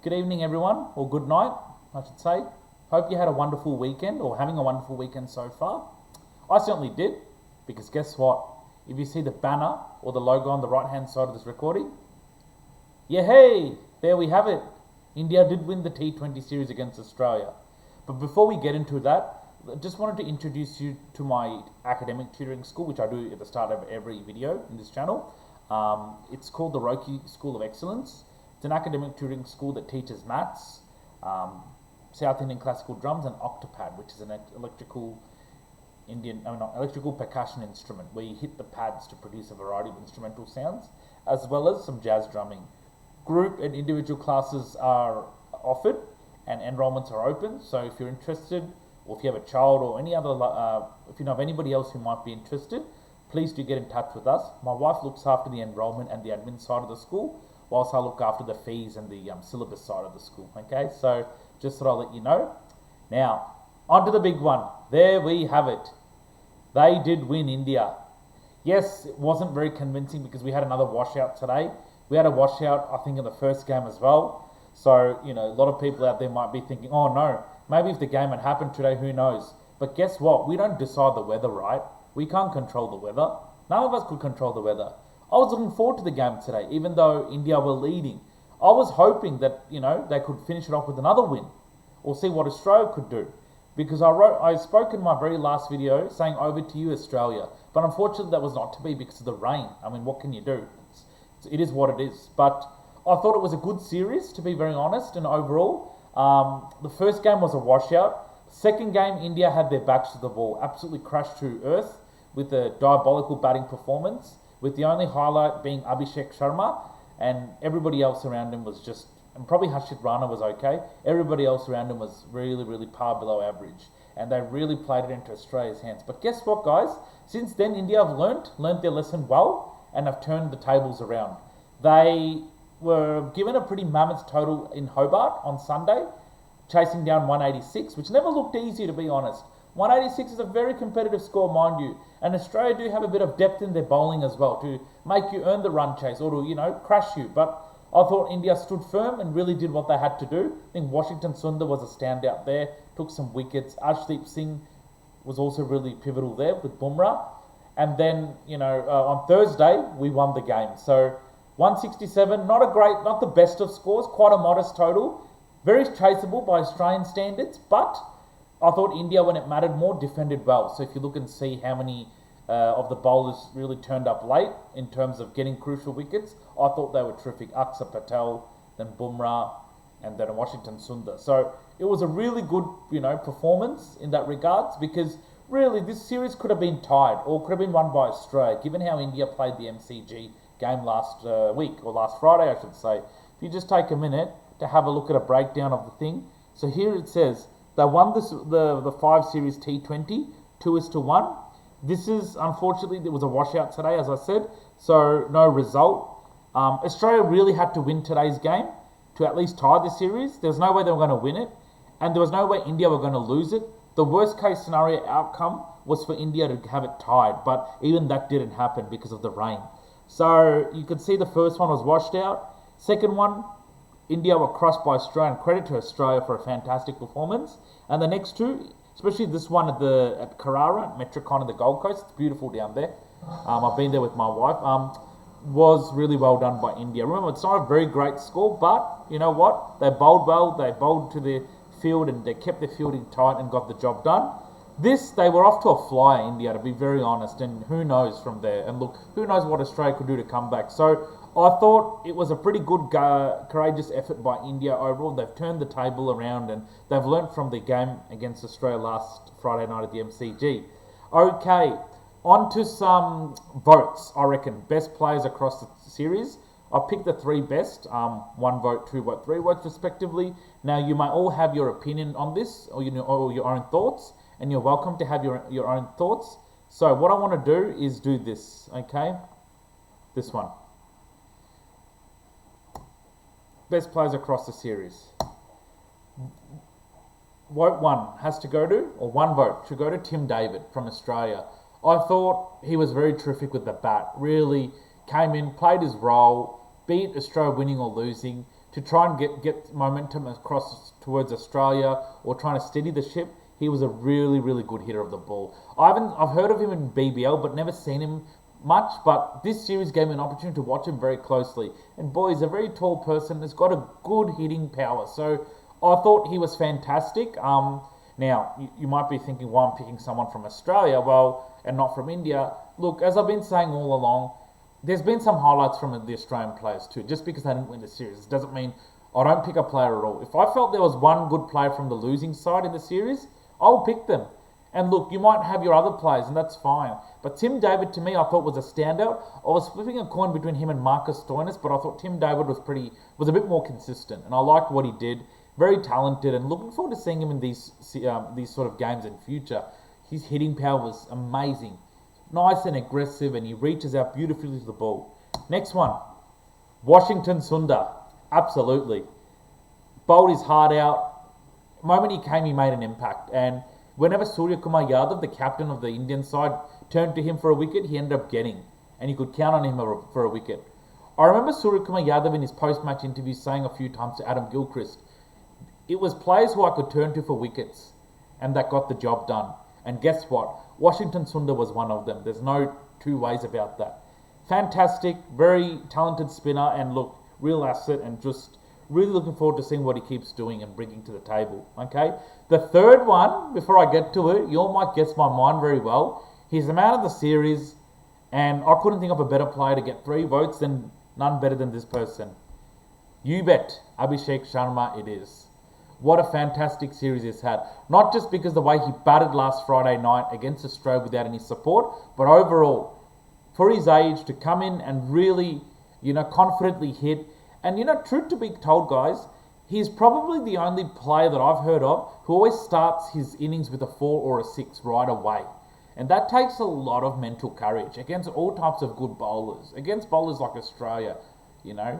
Good evening, everyone, or good night, I should say. Hope you had a wonderful weekend or having a wonderful weekend so far. I certainly did, because guess what? If you see the banner or the logo on the right hand side of this recording, yeah, hey, there we have it. India did win the T20 series against Australia. But before we get into that, I just wanted to introduce you to my academic tutoring school, which I do at the start of every video in this channel. It's called the Roki School of Excellence. It's an academic tutoring school that teaches maths, South Indian classical drums, and octopad, which is an electrical percussion instrument where you hit the pads to produce a variety of instrumental sounds, as well as some jazz drumming. Group and individual classes are offered, and enrollments are open. So if you're interested, or if you have a child or any other, if you know of anybody else who might be interested, please do get in touch with us. My wife looks after the enrollment and the admin side of the school, whilst I look after the fees and the syllabus side of the school. Okay, so just thought I'll let you know. Now, on to the big one. There we have it. They did win, India. Yes, it wasn't very convincing because we had another washout today. We had a washout, I think, in the first game as well. So, a lot of people out there might be thinking, oh no, maybe if the game had happened today, who knows? But guess what? We don't decide the weather, right? We can't control the weather. None of us could control the weather. I was looking forward to the game today, even though India were leading. I was hoping that, they could finish it off with another win or see what Australia could do. Because I spoke in my very last video saying over to you, Australia. But unfortunately, that was not to be because of the rain. I mean, what can you do? It is what it is. But I thought it was a good series, to be very honest, and overall. The first game was a washout. Second game, India had their backs to the ball, absolutely crashed to earth with a diabolical batting performance, with the only highlight being Abhishek Sharma, and everybody else around him was just, and probably Harshit Rana was okay, everybody else around him was really, really par below average, and they really played it into Australia's hands. But guess what, guys? Since then, India have learnt their lesson well, and have turned the tables around. They were given a pretty mammoth total in Hobart on Sunday, chasing down 186, which never looked easy, to be honest. 186 is a very competitive score, mind you, and Australia do have a bit of depth in their bowling as well to make you earn the run chase or to, crash you. But I thought India stood firm and really did what they had to do. I think Washington Sundar was a standout there, took some wickets. Arshdeep Singh was also really pivotal there with Bumrah. And then, on Thursday, we won the game. So 167, not the best of scores, quite a modest total. Very chaseable by Australian standards, but I thought India, when it mattered more, defended well. So if you look and see how many of the bowlers really turned up late in terms of getting crucial wickets, I thought they were terrific. Akshar Patel, then Bumrah, and then Washington Sundar. So it was a really good, performance in that regards, because really this series could have been tied or could have been won by Australia, given how India played the MCG game last week, or last Friday, I should say. If you just take a minute to have a look at a breakdown of the thing. So here it says they won the 5 series T20 2-1. This is, unfortunately, there was a washout today, as I said, so no result. Australia really had to win today's game to at least tie the series. There was no way they were going to win it, and there was no way India were going to lose it. The worst case scenario outcome was for India to have it tied, but even that didn't happen because of the rain. So you could see the first one was washed out. Second one, India were crushed by Australia, and credit to Australia for a fantastic performance. And the next two, especially this one at Carrara, at Metricon in the Gold Coast, it's beautiful down there. I've been there with my wife. Was really well done by India. Remember, it's not a very great score, but you know what? They bowled well, they bowled to the field, and they kept their fielding tight and got the job done. They were off to a flyer, India, to be very honest, and who knows from there. And look, who knows what Australia could do to come back. So I thought it was a pretty good, courageous effort by India overall. They've turned the table around, and they've learnt from the game against Australia last Friday night at the MCG. Okay, on to some votes, I reckon. Best players across the series. I picked the 3 best, 1 vote, 2 vote, 3 votes respectively. Now, you might all have your opinion on this, or your own thoughts, and you're welcome to have your own thoughts. So what I want to do is do this, okay? This one. Best players across the series. Vote 1 has to go to, or 1 vote should go to Tim David from Australia. I thought he was very terrific with the bat. Really came in, played his role, beat Australia winning or losing. to try and get momentum across towards Australia or trying to steady the ship, he was a really, really good hitter of the ball. I've heard of him in BBL, but never seen him much. But this series gave me an opportunity to watch him very closely. And boy, he's a very tall person. Has got a good hitting power. So I thought he was fantastic. Now, you might be thinking, why I'm picking someone from Australia, well, and not from India. Look, as I've been saying all along, there's been some highlights from the Australian players too. Just because they didn't win the series, it doesn't mean I don't pick a player at all. If I felt there was one good player from the losing side in the series, I'll pick them. And look, you might have your other players, and that's fine. But Tim David, to me, I thought was a standout. I was flipping a coin between him and Marcus Stoinis, but I thought Tim David was a bit more consistent, and I liked what he did. Very talented, and looking forward to seeing him in these sort of games in future. His hitting power was amazing, nice and aggressive, and he reaches out beautifully to the ball. Next one, Washington Sundar, absolutely bowled his heart out. The moment he came, he made an impact, and whenever Surya Kumar Yadav, the captain of the Indian side, turned to him for a wicket, he ended up getting, and you could count on him for a wicket. I remember Surya Kumar Yadav in his post-match interview saying a few times to Adam Gilchrist, it was players who I could turn to for wickets, and that got the job done. And guess what? Washington Sundar was one of them. There's no two ways about that. Fantastic, very talented spinner, and look, real asset, and just really looking forward to seeing what he keeps doing and bringing to the table. Okay, the third one, before I get to it, you all might guess my mind very well. He's the man of the series, and I couldn't think of a better player to get 3 votes than none better than this person. You bet, Abhishek Sharma it is. What a fantastic series he's had. Not just because the way he batted last Friday night against Australia without any support, but overall, for his age, to come in and really, confidently hit. And, truth to be told, guys, he's probably the only player that I've heard of who always starts his innings with a 4 or a 6 right away. And that takes a lot of mental courage against all types of good bowlers. Against bowlers like Australia,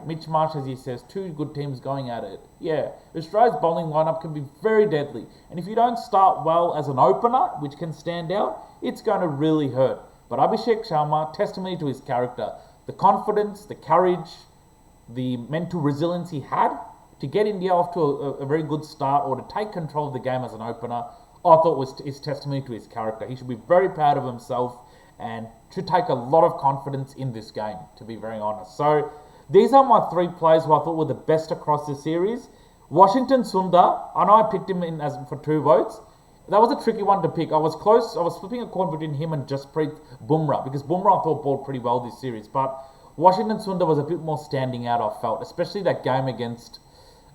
Mitch Marsh, as he says, 2 good teams going at it. Yeah, Australia's bowling lineup can be very deadly. And if you don't start well as an opener, which can stand out, it's going to really hurt. But Abhishek Sharma, testimony to his character. The confidence, the courage, the mental resilience he had to get India off to a very good start or to take control of the game as an opener, I thought was his testimony to his character. He should be very proud of himself and should take a lot of confidence in this game, to be very honest. So these are my 3 players who I thought were the best across the series. Washington Sundar, I know I picked him in as for 2 votes. That was a tricky one to pick. I was close. I was flipping a coin between him and Jasprit Bumrah, because Bumrah I thought bowled pretty well this series. But Washington Sundar was a bit more standing out, I felt, especially that game against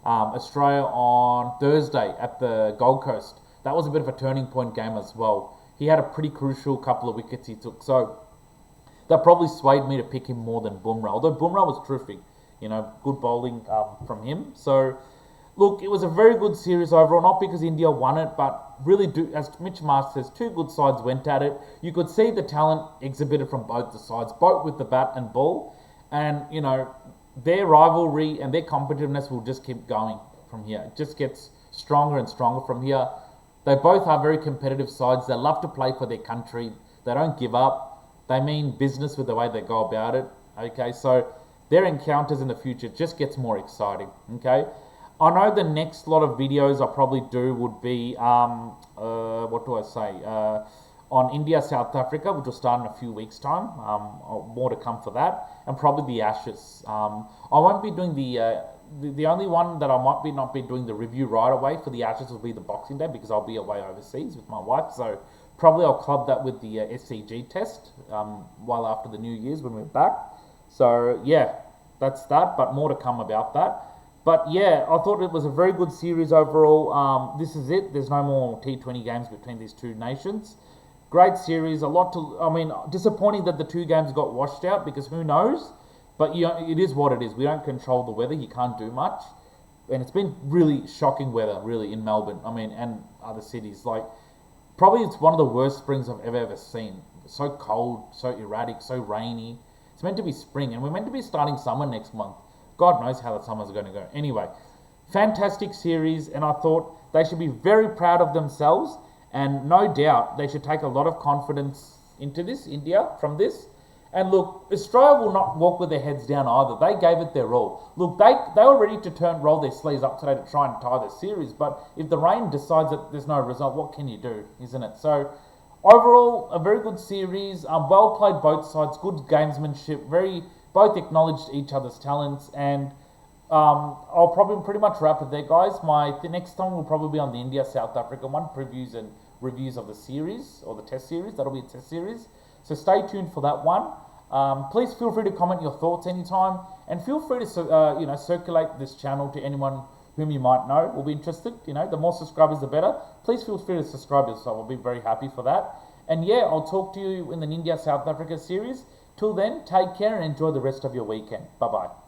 Australia on Thursday at the Gold Coast. That was a bit of a turning point game as well. He had a pretty crucial couple of wickets he took. So that probably swayed me to pick him more than Bumrah. Although Bumrah was terrific, good bowling from him. So, look, it was a very good series overall. Not because India won it, but really, as Mitch Marsh says, 2 good sides went at it. You could see the talent exhibited from both the sides, both with the bat and ball. And, their rivalry and their competitiveness will just keep going from here. It just gets stronger and stronger from here. They both are very competitive sides. They love to play for their country. They don't give up. They mean business with the way they go about it. Okay, so their encounters in the future just gets more exciting. Okay, I know the next lot of videos I'll probably do would be, on India, South Africa, which will start in a few weeks' time. More to come for that. And probably the Ashes. I won't be doing the only one that I might not be doing the review right away for the Ashes will be the Boxing Day, because I'll be away overseas with my wife. So probably I'll club that with the SCG test while after the New Year's when we're back. So yeah, that's that, but more to come about that. But yeah, I thought it was a very good series overall. This is it. There's no more T20 games between these 2 nations. Great series. Disappointing that the 2 games got washed out, because who knows? But it is what it is. We don't control the weather. You can't do much. And it's been really shocking weather, really, in Melbourne. And other cities. Probably it's one of the worst springs I've ever seen. It's so cold, so erratic, so rainy. It's meant to be spring, and we're meant to be starting summer next month. God knows how the summer's going to go. Anyway, fantastic series, and I thought they should be very proud of themselves, and no doubt they should take a lot of confidence into this, India, from this. And look, Australia will not walk with their heads down either. They gave it their all. Look, they were ready to roll their sleeves up today to try and tie the series. But if the rain decides that there's no result, what can you do, isn't it? So overall, a very good series. Well played both sides. Good gamesmanship. Both acknowledged each other's talents. And I'll probably pretty much wrap it there, guys. The next time will probably be on the India-South Africa one, previews and reviews of the series or the test series. That'll be a test series. So stay tuned for that one. Please feel free to comment your thoughts anytime, and feel free to circulate this channel to anyone whom you might know will be interested. The more subscribers, the better. Please feel free to subscribe yourself. I'll be very happy for that. And yeah, I'll talk to you in the India-South Africa series. Till then, take care and enjoy the rest of your weekend. Bye bye.